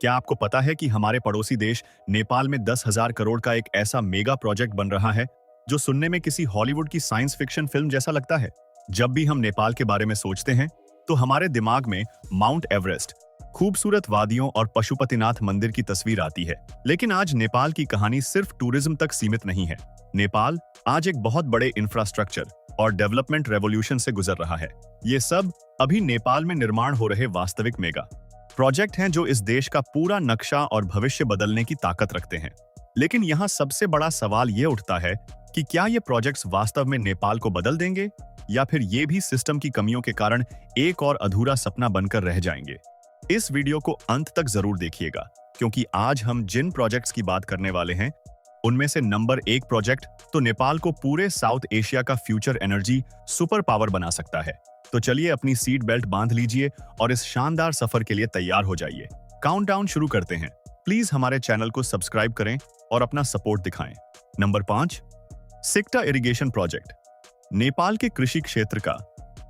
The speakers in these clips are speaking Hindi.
क्या आपको पता है कि हमारे पड़ोसी देश नेपाल में 10,000 करोड़ का एक ऐसा मेगा प्रोजेक्ट बन रहा है जो सुनने में किसी हॉलीवुड की साइंस फिक्शन फिल्म जैसा लगता है। जब भी हम नेपाल के बारे में सोचते हैं तो हमारे दिमाग में माउंट एवरेस्ट, खूबसूरत वादियों और पशुपतिनाथ मंदिर की तस्वीर आती है। लेकिन आज नेपाल की कहानी सिर्फ टूरिज्म तक सीमित नहीं है। नेपाल आज एक बहुत बड़े इंफ्रास्ट्रक्चर और डेवलपमेंट रेवोल्यूशन से गुजर रहा है। ये सब अभी नेपाल में निर्माण हो रहे वास्तविक मेगा प्रोजेक्ट हैं जो इस देश का पूरा नक्शा और भविष्य बदलने की ताकत रखते हैं। लेकिन यहाँ सबसे बड़ा सवाल ये उठता है कि क्या ये प्रोजेक्ट्स वास्तव में नेपाल को बदल देंगे या फिर ये भी सिस्टम की कमियों के कारण एक और अधूरा सपना बनकर रह जाएंगे। इस वीडियो को अंत तक जरूर देखिएगा, क्योंकि आज हम जिन प्रोजेक्ट्स की बात करने वाले हैं उनमें से नंबर 1 प्रोजेक्ट तो नेपाल को पूरे साउथ एशिया का फ्यूचर एनर्जी सुपर पावर बना सकता है। तो चलिए अपनी सीट बेल्ट बांध लीजिए और इस शानदार सफर के लिए तैयार हो जाइए। काउंटडाउन शुरू करते हैं। प्लीज हमारे चैनल को सब्सक्राइब करें और अपना सपोर्ट दिखाएं। Number 5, Sikta irrigation project. Nepal के कृषि क्षेत्र का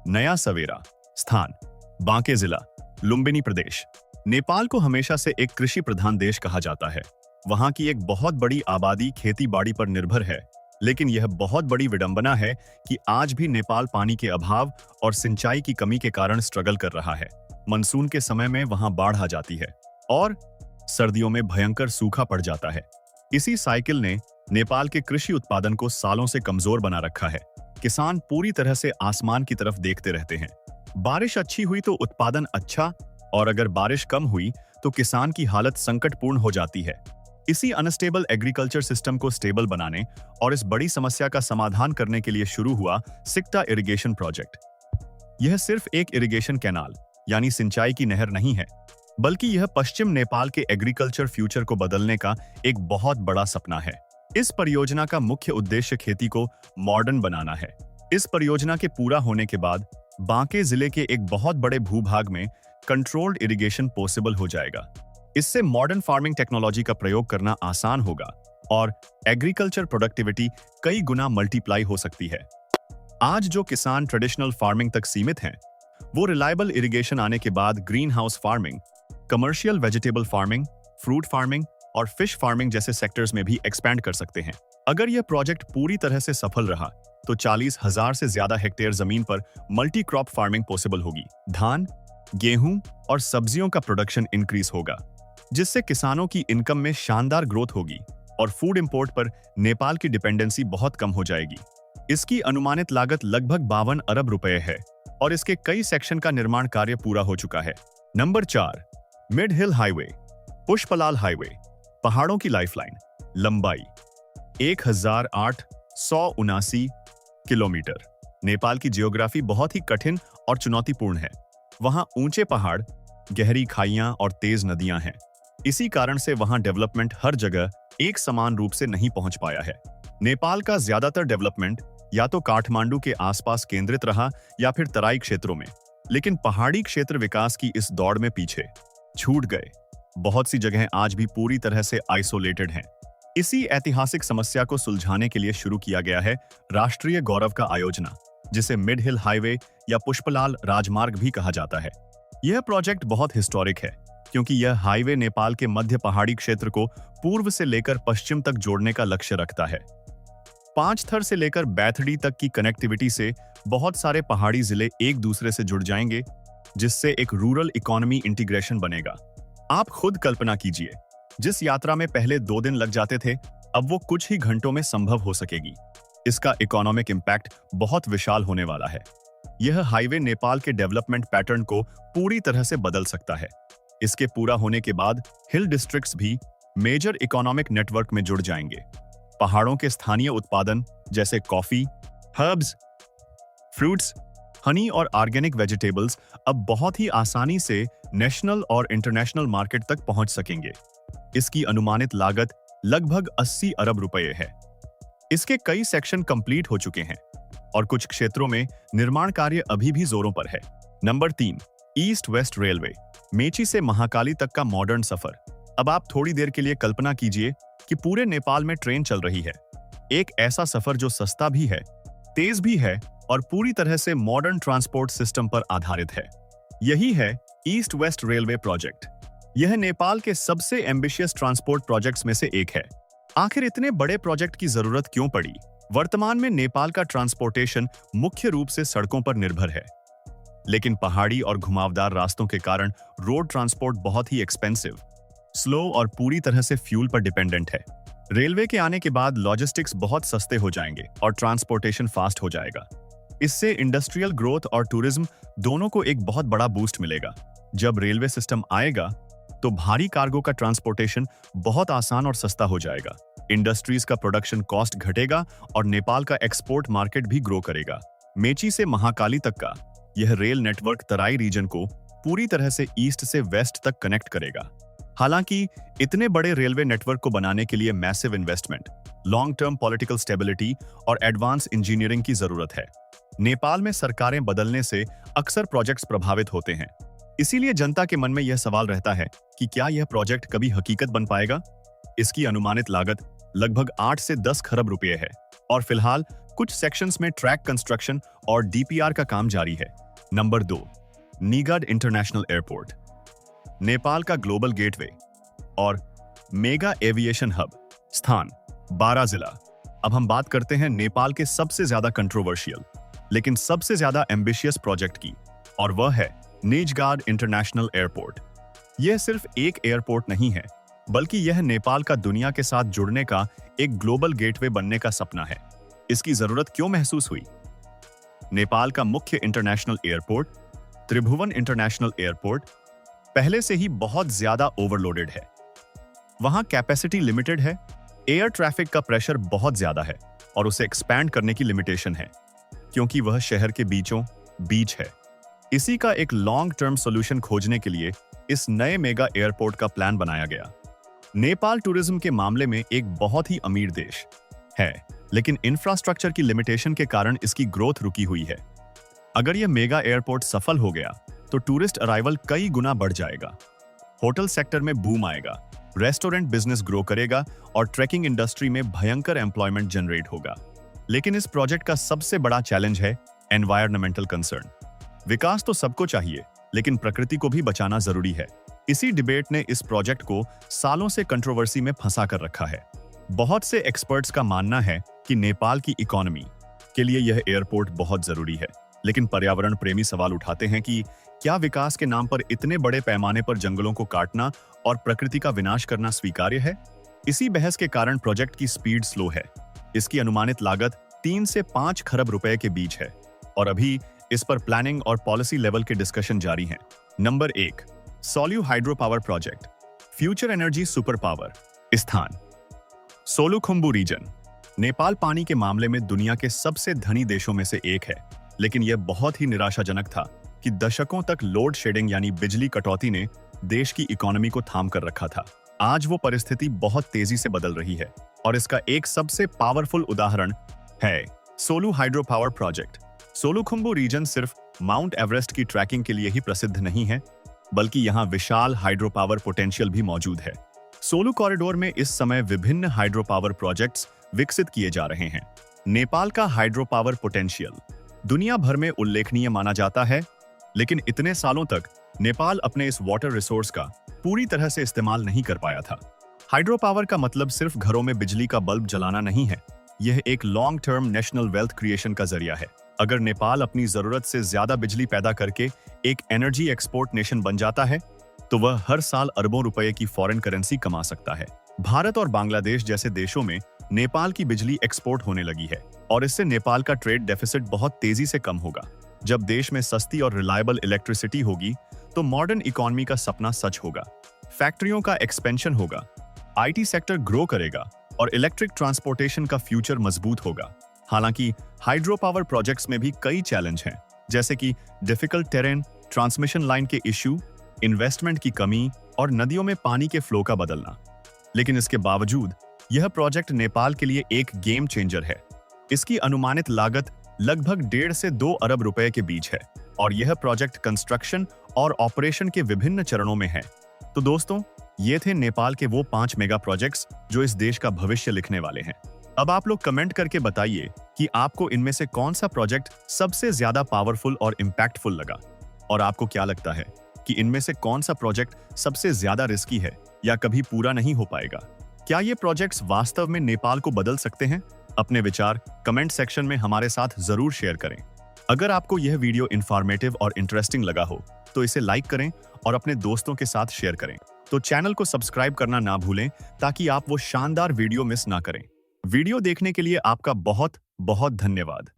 नया सवेरा। स्थान बांके जिला, लुम्बिनी प्रदेश। नेपाल को हमेशा से एक कृषि प्रधान देश कहा जाता है। वहां की एक बहुत बड़ी आबादी खेती बाड़ी पर निर्भर है। लेकिन यह बहुत बड़ी विडंबना है कि आज भी नेपाल पानी के अभाव और सिंचाई की कमी के कारण स्ट्रगल कर रहा है। मानसून के समय में वहां बाढ़ आ जाती है और सर्दियों में भयंकर सूखा पड़ जाता है। इसी साइकिल ने नेपाल के कृषि उत्पादन को सालों से कमजोर बना रखा है। किसान पूरी तरह से आसमान की तरफ देखते रहते हैं। बारिश अच्छी हुई तो उत्पादन अच्छा, और अगर बारिश कम हुई तो किसान की हालत संकटपूर्ण हो जाती है। इसी अनस्टेबल एग्रीकल्चर सिस्टम को स्टेबल बनाने और इस बड़ी समस्या का समाधान करने के लिए शुरू हुआ सिक्टा इरिगेशन प्रोजेक्ट। यह सिर्फ एक इरिगेशन कैनाल यानी सिंचाई की नहर नहीं है, बल्कि यह पश्चिम नेपाल के एग्रीकल्चर फ्यूचर को बदलने का एक बहुत बड़ा सपना है। इस परियोजना का मुख्य उद्देश्य खेती को मॉडर्न बनाना है। इस परियोजना के पूरा होने के बाद बांके जिले के एक बहुत बड़े भूभाग में कंट्रोल्ड इरिगेशन पॉसिबल हो जाएगा। इससे मॉडर्न फार्मिंग टेक्नोलॉजी का प्रयोग करना आसान होगा और एग्रीकल्चर प्रोडक्टिविटी कई गुना मल्टीप्लाई हो सकती है। आज जो किसान ट्रेडिशनल फार्मिंग तक सीमित हैं, वो रिलायबल इरिगेशन आने के बाद green house farming, commercial vegetable farming, fruit farming और फिश फार्मिंग जैसे सेक्टर्स में भी एक्सपैंड कर सकते हैं। अगर यह प्रोजेक्ट पूरी तरह से सफल रहा तो 40,000 से ज्यादा हेक्टेयर जमीन पर मल्टी क्रॉप फार्मिंग पॉसिबल होगी। धान, गेहूं और सब्जियों का प्रोडक्शन इंक्रीज होगा, जिससे किसानों की इनकम में शानदार ग्रोथ होगी और फूड इंपोर्ट पर नेपाल की डिपेंडेंसी बहुत कम हो जाएगी। इसकी अनुमानित लागत लगभग 52 अरब रुपए है और इसके कई सेक्शन का निर्माण कार्य पूरा हो चुका है। नंबर 4, मिड हिल हाईवे, पुष्पलाल हाईवे। पहाड़ों की लाइफलाइन। लंबाई 1879 किलोमीटर। नेपाल की जियोग्राफी बहुत ही कठिन और चुनौतीपूर्ण है। वहां ऊंचे पहाड़, गहरी खाइयां और तेज नदियां हैं। इसी कारण से वहां डेवलपमेंट हर जगह एक समान रूप से नहीं पहुंच पाया है। नेपाल का ज्यादातर डेवलपमेंट या तो काठमांडू के आसपास केंद्रित रहा या फिर तराई क्षेत्रों में, लेकिन पहाड़ी क्षेत्र विकास की इस दौड़ में पीछे छूट गए। बहुत सी जगहें आज भी पूरी तरह से आइसोलेटेड हैं। इसी ऐतिहासिक समस्या को सुलझाने के लिए शुरू किया गया है राष्ट्रीय गौरव का आयोजना, जिसे मिड हिल हाईवे या पुष्पलाल राजमार्ग भी कहा जाता है। यह प्रोजेक्ट बहुत हिस्टोरिक है क्योंकि यह हाईवे नेपाल के मध्य पहाड़ी क्षेत्र को पूर्व से लेकर पश्चिम तक जोड़ने का लक्ष्य रखता है। पांचथर से लेकर बैथडी तक की कनेक्टिविटी से बहुत सारे पहाड़ी जिले एक दूसरे से जुड़ जाएंगे, जिससे एक रूरल इकोनॉमी इंटीग्रेशन बनेगा। आप खुद कल्पना कीजिए, जिस यात्रा में पहले 2 दिन लग जाते थे, अब वो कुछ ही घंटों में संभव हो सकेगी। इसका इकोनॉमिक इम्पैक्ट बहुत विशाल होने वाला है। यह हाईवे नेपाल के डेवलपमेंट पैटर्न को पूरी तरह से बदल सकता है। इसके पूरा होने के बाद हिल डिस्ट्रिक्ट्स भी मेजर इकोनॉमिक नेटवर्क में जुड़ जाएंगे। पहाड़ों के स्थानीय उत्पादन जैसे कॉफी, हर्ब्स, फ्रूट्स, हनी और ऑर्गेनिक वेजिटेबल्स अब बहुत ही आसानी से नेशनल और इंटरनेशनल मार्केट तक पहुंच सकेंगे। इसकी अनुमानित लागत लगभग 80 अरब रुपए है। इसके कई सेक्शन कंप्लीट हो चुके हैं और कुछ क्षेत्रों में निर्माण कार्य अभी भी जोरों पर है। Number 3, east west railway. Mechi से महाकाली तक का मॉडर्न सफर। अब आप थोड़ी देर के लिए कल्पना कीजिए कि पूरे नेपाल में ट्रेन चल रही है। एक ऐसा सफर जो सस्ता भी है, तेज भी है और पूरी तरह से मॉडर्न ट्रांसपोर्ट सिस्टम पर आधारित है। यही है ईस्ट वेस्ट रेलवे प्रोजेक्ट। यह नेपाल के सबसे एम्बिशियस ट्रांसपोर्ट प्रोजेक्ट्स में से एक है। आखिर इतने बड़े प्रोजेक्ट की जरूरत क्यों पड़ी? वर्तमान में नेपाल का ट्रांसपोर्टेशन मुख्य रूप से सड़कों पर निर्भर है, लेकिन पहाड़ी और घुमावदार रास्तों के कारण रोड ट्रांसपोर्ट बहुत ही एक्सपेंसिव, स्लो और पूरी तरह से फ्यूल पर डिपेंडेंट है। रेलवे के आने के बाद लॉजिस्टिक्स बहुत सस्ते हो जाएंगे और ट्रांसपोर्टेशन फास्ट हो जाएगा। इससे इंडस्ट्रियल ग्रोथ और टूरिज्म दोनों को एक बहुत बड़ा बूस्ट मिलेगा। जब रेलवे सिस्टम आएगा तो भारी कार्गो का ट्रांसपोर्टेशन बहुत आसान और सस्ता हो जाएगा। इंडस्ट्रीज का प्रोडक्शन कॉस्ट घटेगा और नेपाल का एक्सपोर्ट मार्केट भी ग्रो करेगा। मेची से महाकाली तक का यह रेल नेटवर्क तराई रीजन को पूरी तरह से ईस्ट से वेस्ट तक कनेक्ट करेगा। हालांकि इतने बड़े रेलवे नेटवर्क को बनाने के लिए massive investment, long term political stability और एडवांस इंजीनियरिंग की जरूरत है। नेपाल में सरकारें बदलने से अक्सर प्रोजेक्ट्स प्रभावित होते हैं। इसीलिए जनता के मन में यह सवाल रहता है कि क्या यह प्रोजेक्ट कभी हकीकत बन पाएगा? इसकी अनुमानित लागत लगभग 8 से 10 खरब रुपए है और फिलहाल कुछ सेक्शंस में ट्रैक कंस्ट्रक्शन और डीपीआर का काम जारी है। Number 2, Nijgadh international airport. Nepal का ग्लोबल गेटवे और मेगा एविएशन हब। स्थान 12 जिला। अब हम बात करते हैं नेपाल के सबसे ज्यादा कंट्रोवर्शियल लेकिन सबसे ज्यादा एम्बिशियस प्रोजेक्ट की, और वह है निजगाड इंटरनेशनल एयरपोर्ट। यह सिर्फ एक एयरपोर्ट नहीं है, बल्कि यह नेपाल का दुनिया के साथ जुड़ने का एक ग्लोबल गेटवे बनने का सपना है। इसकी जरूरत क्यों महसूस हुई? नेपाल का मुख्य इंटरनेशनल एयरपोर्ट त्रिभुवन इंटरनेशनल एयरपोर्ट पहले से ही बहुत ज्यादा ओवरलोडेड है। वहां कैपेसिटी लिमिटेड है, एयर ट्रैफिक का प्रेशर बहुत ज्यादा है और उसे एक्सपैंड करने की लिमिटेशन है, क्योंकि वह शहर के बीचों बीच है। इसी का एक लॉन्ग टर्म सॉल्यूशन खोजने के लिए इस नए मेगा एयरपोर्ट का प्लान बनाया गया। नेपाल टूरिज्म के मामले में एक बहुत ही अमीर देश है, लेकिन इंफ्रास्ट्रक्चर की लिमिटेशन के कारण इसकी ग्रोथ रुकी हुई है। अगर यह मेगा एयरपोर्ट सफल हो गया तो टूरिस्ट अराइवल कई गुना बढ़ जाएगा, होटल सेक्टर में बूम आएगा, रेस्टोरेंट बिजनेस ग्रो करेगा और ट्रैकिंग इंडस्ट्री में भयंकर एम्प्लॉयमेंट जनरेट होगा। लेकिन इस प्रोजेक्ट का सबसे बड़ा चैलेंज है एनवायरमेंटल कंसर्न। विकास तो सबको चाहिए, लेकिन प्रकृति को भी बचाना जरूरी है। इसी डिबेट ने इस प्रोजेक्ट को सालों से कंट्रोवर्सी में फंसा कर रखा है। बहुत से एक्सपर्ट्स का मानना है कि नेपाल की इकोनॉमी के लिए यह एयरपोर्ट बहुत जरूरी है, लेकिन पर्यावरण प्रेमी सवाल उठाते हैं कि क्या विकास के नाम पर इतने बड़े पैमाने पर जंगलों को काटना और प्रकृति का विनाश करना स्वीकार्य है? इसी बहस के कारण प्रोजेक्ट की स्पीड स्लो है। इसकी अनुमानित लागत 3 से 5 खरब रुपए के बीच है और अभी इस पर प्लानिंग और पॉलिसी लेवल के डिस्कशन जारी हैं। Number 1, Solu hydro power project, future energy super power. स्थान सोलुखुम्बु रीजन। नेपाल पानी के मामले में दुनिया के सबसे धनी देशों में से एक है, लेकिन यह बहुत ही निराशाजनक था कि दशकों तक लोड शेडिंग यानी बिजली कटौती ने देश की इकोनॉमी को थाम कर रखा था। आज वो परिस्थिति बहुत तेजी से बदल रही है और इसका एक सबसे पावरफुल उदाहरण है Solu hydro power project. Solukhumbu region सिर्फ माउंट एवरेस्ट की ट्रैकिंग के लिए ही प्रसिद्ध नहीं है, बल्कि यहाँ विशाल हाइड्रो पावर पोटेंशियल भी मौजूद है। सोलु कॉरिडोर में इस समय विभिन्न हाइड्रो पावर प्रोजेक्ट्स विकसित किए जा रहे हैं। नेपाल का हाइड्रो पावर पोटेंशियल दुनिया भर में उल्लेखनीय माना जाता है, लेकिन इतने सालों तक नेपाल अपने इस वाटर रिसोर्स का पूरी तरह से इस्तेमाल नहीं कर पाया था। हाइड्रो पावर का मतलब सिर्फ घरों में बिजली का बल्ब जलाना नहीं है, यह एक long term national wealth creation का जरिया है। अगर नेपाल अपनी जरूरत से ज्यादा बिजली पैदा करके एक एनर्जी एक्सपोर्ट नेशन बन जाता है, तो वह हर साल अरबों रुपए की फॉरेन करेंसी कमा सकता है। भारत और बांग्लादेश जैसे देशों में नेपाल की बिजली एक्सपोर्ट होने लगी है और इससे नेपाल का ट्रेड डेफिसिट बहुत तेजी से कम होगा। जब देश में सस्ती और रिलायबल इलेक्ट्रिसिटी होगी, तो मॉडर्न इकोनॉमी का सपना सच होगा। फैक्ट्रियों का एक्सपेंशन होगा, आईटी सेक्टर ग्रो करेगा और इलेक्ट्रिक ट्रांसपोर्टेशन का फ्यूचर मजबूत होगा। हालांकि हाइड्रो पावर प्रोजेक्ट्स में भी कई चैलेंज हैं, जैसे कि डिफिकल्ट टेरेन, ट्रांसमिशन लाइन के इश्यू, इन्वेस्टमेंट की कमी और नदियों में पानी के फ्लो का बदलना। लेकिन इसके बावजूद यह प्रोजेक्ट नेपाल के लिए एक गेम चेंजर है। इसकी अनुमानित लागत लगभग 1.5 से 2 अरब रुपए के बीच है और यह प्रोजेक्ट कंस्ट्रक्शन और ऑपरेशन के विभिन्न चरणों में है। तो दोस्तों, ये थे नेपाल के वो 5 मेगा प्रोजेक्ट्स जो इस देश का भविष्य लिखने वाले हैं। अब आप लोग कमेंट करके बताइए कि आपको इनमें से कौन सा प्रोजेक्ट सबसे ज्यादा पावरफुल और इम्पैक्टफुल लगा और आपको क्या लगता है कि इनमें से कौन सा प्रोजेक्ट सबसे ज्यादा रिस्की है या कभी पूरा नहीं हो पाएगा। क्या ये प्रोजेक्ट्स वास्तव में नेपाल को बदल सकते हैं? अपने विचार कमेंट सेक्शन में हमारे साथ जरूर शेयर करें। अगर आपको यह वीडियो इंफॉर्मेटिव और इंटरेस्टिंग लगा हो तो इसे लाइक करें और अपने दोस्तों के साथ शेयर करें। तो चैनल को सब्सक्राइब करना ना भूलें ताकि आप वो शानदार वीडियो मिस ना करें। वीडियो देखने के लिए आपका बहुत बहुत धन्यवाद।